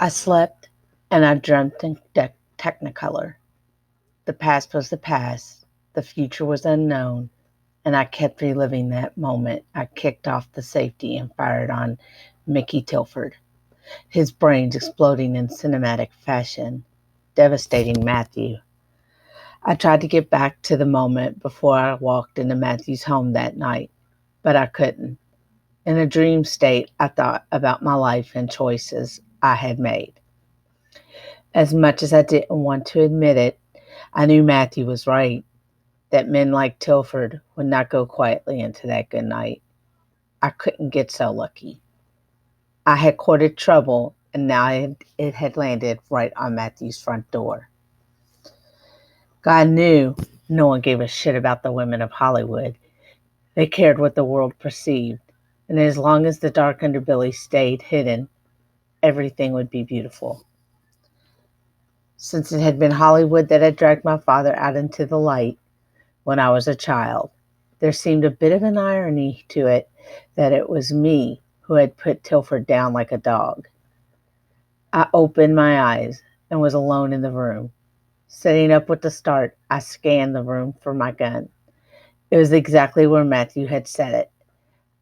I slept and I dreamt in technicolor. The past was the past, the future was unknown, and I kept reliving that moment. I kicked off the safety and fired on Mickey Tilford, his brains exploding in cinematic fashion, devastating Matthew. I tried to get back to the moment before I walked into Matthew's home that night, but I couldn't. In a dream state, I thought about my life and choices I had made. As much as I didn't want to admit it, I knew Matthew was right, that men like Tilford would not go quietly into that good night. I couldn't get so lucky. I had courted trouble, and now it had landed right on Matthew's front door. God knew no one gave a shit about the women of Hollywood. They cared what the world perceived, and as long as the dark underbelly stayed hidden, everything would be beautiful. Since it had been Hollywood that had dragged my father out into the light when I was a child, there seemed a bit of an irony to it that it was me who had put Tilford down like a dog. I opened my eyes and was alone in the room. Sitting up with the start, I scanned the room for my gun. It was exactly where Matthew had set it.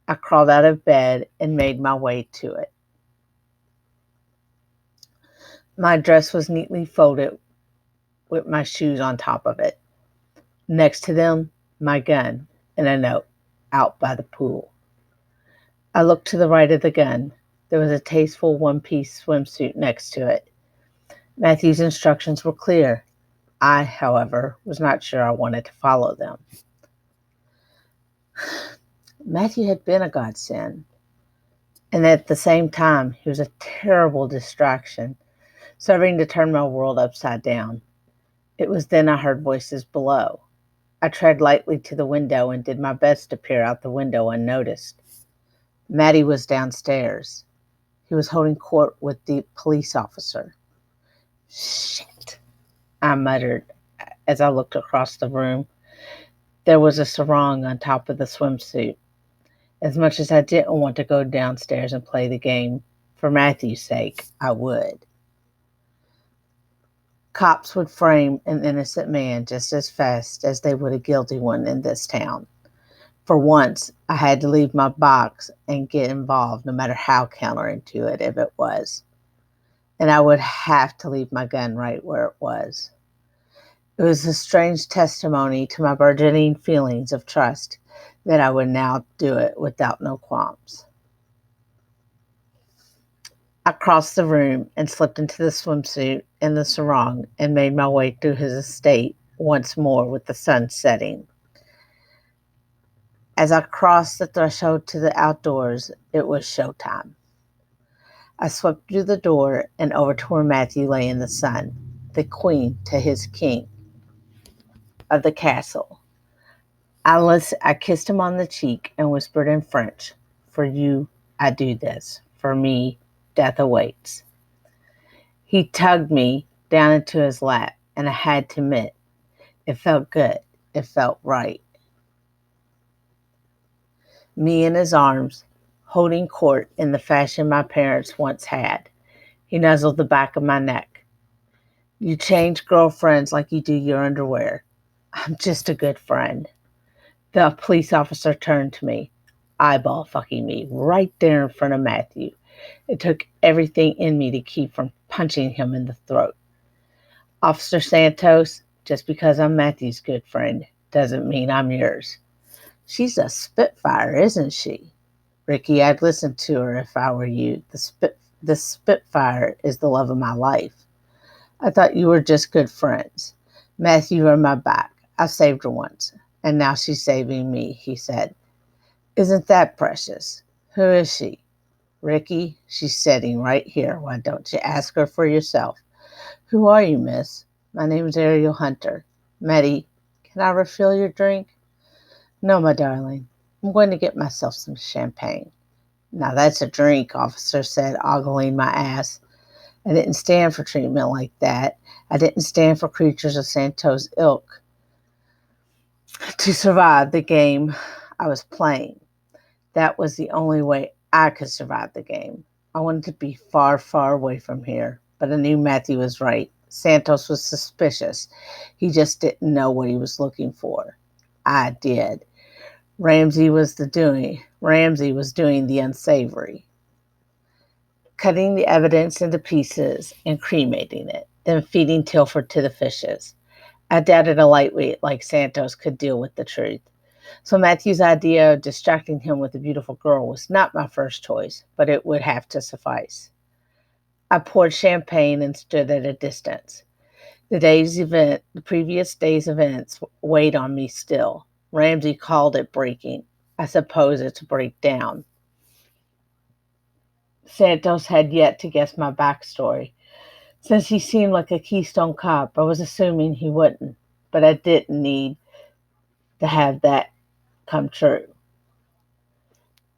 I crawled out of bed and made my way to it. My dress was neatly folded with my shoes on top of it. Next to them, my gun and a note out by the pool. I looked to the right of the gun. There was a tasteful one-piece swimsuit next to it. Matthew's instructions were clear. I, however, was not sure I wanted to follow them. Matthew had been a godsend, and at the same time, he was a terrible distraction, serving to turn my world upside down. It was then I heard voices below. I tread lightly to the window and did my best to peer out the window unnoticed. Matty was downstairs. He was holding court with the police officer. Shit, I muttered as I looked across the room. There was a sarong on top of the swimsuit. As much as I didn't want to go downstairs and play the game, for Matthew's sake, I would. Cops would frame an innocent man just as fast as they would a guilty one in this town. For once, I had to leave my box and get involved, no matter how counterintuitive it was. And I would have to leave my gun right where it was. It was a strange testimony to my burgeoning feelings of trust that I would now do it without no qualms. I crossed the room and slipped into the swimsuit and the sarong and made my way through his estate once more with the sun setting. As I crossed the threshold to the outdoors, it was showtime. I swept through the door and over to where Matthew lay in the sun, the queen to his king of the castle. I kissed him on the cheek and whispered in French, "For you, I do this. For me, death awaits." He tugged me down into his lap, and I had to admit, it felt good. It felt right. Me in his arms, holding court in the fashion my parents once had. He nuzzled the back of my neck. "You change girlfriends like you do your underwear." "I'm just a good friend." The police officer turned to me, eyeball fucking me right there in front of Matthew. It took everything in me to keep from punching him in the throat. "Officer Santos, just because I'm Matthew's good friend doesn't mean I'm yours." "She's a spitfire, isn't she?" "Ricky, I'd listen to her if I were you. The spitfire is the love of my life." "I thought you were just good friends." "Matthew on my back. I saved her once, and now she's saving me," he said. "Isn't that precious? Who is she?" "Ricky, she's sitting right here. Why don't you ask her for yourself?" "Who are you, miss?" "My name's Arial Hunter." "Matty, can I refill your drink?" "No, my darling. I'm going to get myself some champagne." "Now that's a drink," officer said, ogling my ass. I didn't stand for treatment like that. I didn't stand for creatures of Santos' ilk to survive the game I was playing. That was the only way I could survive the game. I wanted to be far, far away from here, but I knew Matthew was right. Santos was suspicious. He just didn't know what he was looking for. I did. Ramsey was doing the unsavory, cutting the evidence into pieces and cremating it, then feeding Tilford to the fishes. I doubted a lightweight like Santos could deal with the truth. So Matthew's idea of distracting him with a beautiful girl was not my first choice, but it would have to suffice. I poured champagne and stood at a distance. The previous day's events weighed on me still. Ramsey called it breaking. I suppose it's a breakdown. Santos had yet to guess my backstory. Since he seemed like a Keystone Cop, I was assuming he wouldn't, but I didn't need to have that come true.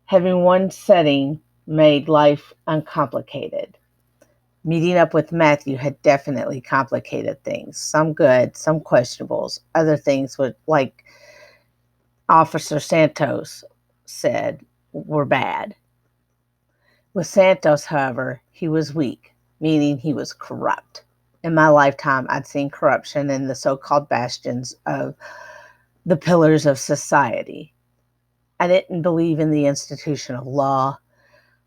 Having one setting made life uncomplicated. Meeting up with Matthew had definitely complicated things. Some good, some questionables. Other things were, like Officer Santos said, were bad. With Santos, however, he was weak, meaning he was corrupt. In my lifetime, I'd seen corruption in the so-called bastions of the pillars of society. I didn't believe in the institution of law.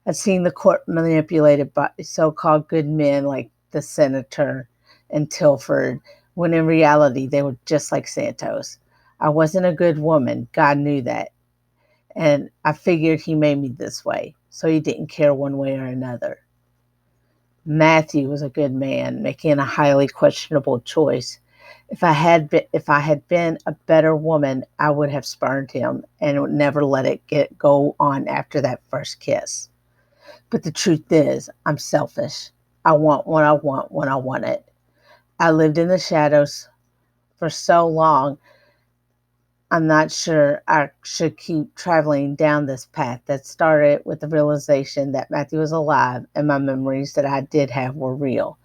I'd seen the court manipulated by so-called good men like the senator and Tilford, when in reality they were just like Santos. I wasn't a good woman. God knew that. And I figured he made me this way, so he didn't care one way or another. Matthew was a good man, making a highly questionable choice. If I had been a better woman, I would have spurned him and would never let it go on after that first kiss. But the truth is, I'm selfish. I want what I want when I want it. I lived in the shadows for so long, I'm not sure I should keep traveling down this path that started with the realization that Matthew was alive and my memories that I did have were real.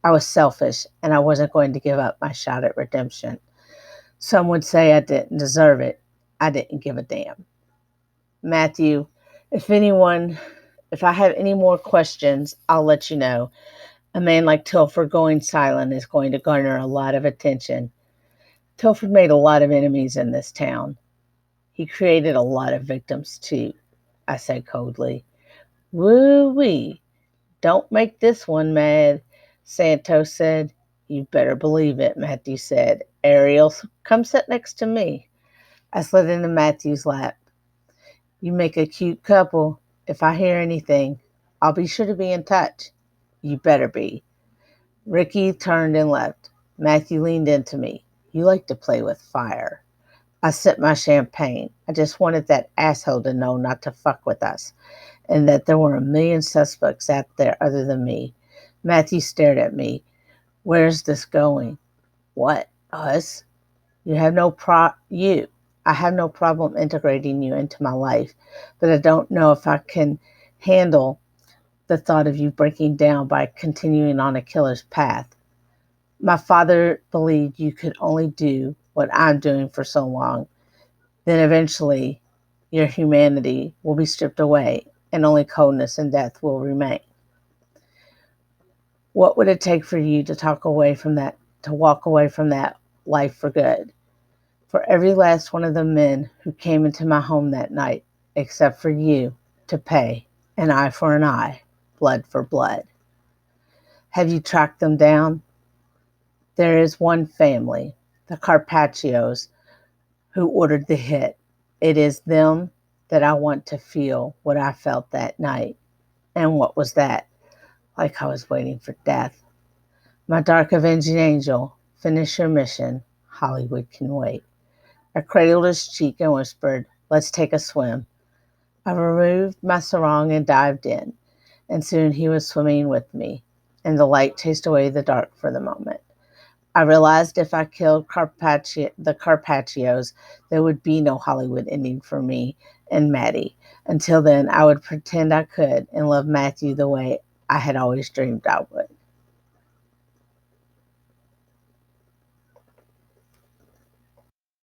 I was selfish, and I wasn't going to give up my shot at redemption. Some would say I didn't deserve it. I didn't give a damn. Matthew, if I have any more questions, I'll let you know. A man like Tilford going silent is going to garner a lot of attention. Tilford made a lot of enemies in this town. He created a lot of victims, too, I said coldly. Woo-wee. Don't make this one mad, Santos said. You better believe it, Matthew said. Ariel, come sit next to me. I slid into Matthew's lap. You make a cute couple. If I hear anything, I'll be sure to be in touch. You better be. Ricky turned and left. Matthew leaned into me. You like to play with fire. I sipped my champagne. I just wanted that asshole to know not to fuck with us, and that there were a million suspects out there other than me. Matthew stared at me. Where's this going? What? Us? I have no problem integrating you into my life, but I don't know if I can handle the thought of you breaking down by continuing on a killer's path. My father believed you could only do what I'm doing for so long. Then eventually your humanity will be stripped away and only coldness and death will remain. What would it take for you to walk away from that life for good? For every last one of the men who came into my home that night, except for you, to pay an eye for an eye, blood for blood. Have you tracked them down? There is one family, the Carpaccios, who ordered the hit. It is them that I want to feel what I felt that night. And what was that? Like I was waiting for death. My dark avenging angel, finish your mission. Hollywood can wait. I cradled his cheek and whispered, let's take a swim. I removed my sarong and dived in, and soon he was swimming with me, and the light chased away the dark for the moment. I realized if I killed the Carpaccios, there would be no Hollywood ending for me and Maddie. Until then, I would pretend I could and love Matthew the way I had always dreamed I would.